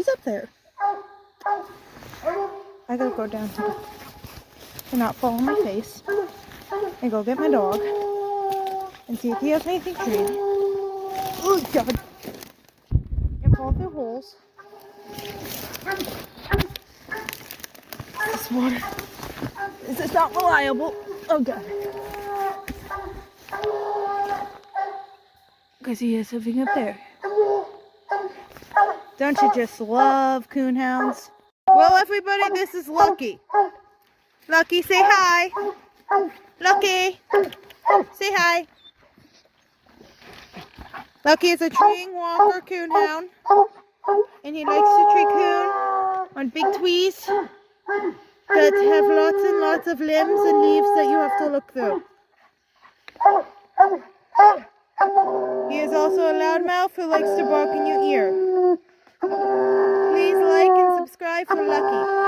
He's up there. I gotta go down to not fall on my face and go get my dog and see if he has anything treated. Oh God! And fall through holes. This water. This is not reliable. Oh God! Because he is living up there. Don't you just love coonhounds? Well, everybody, this is Lucky. Lucky, say hi. Lucky, say hi. Lucky is a treeing walker coonhound, and he likes to tree coon on big trees that have lots and lots of limbs and leaves that you have to look through. He is also a loudmouth who likes to bark in your ear. Please like and subscribe for Lucky.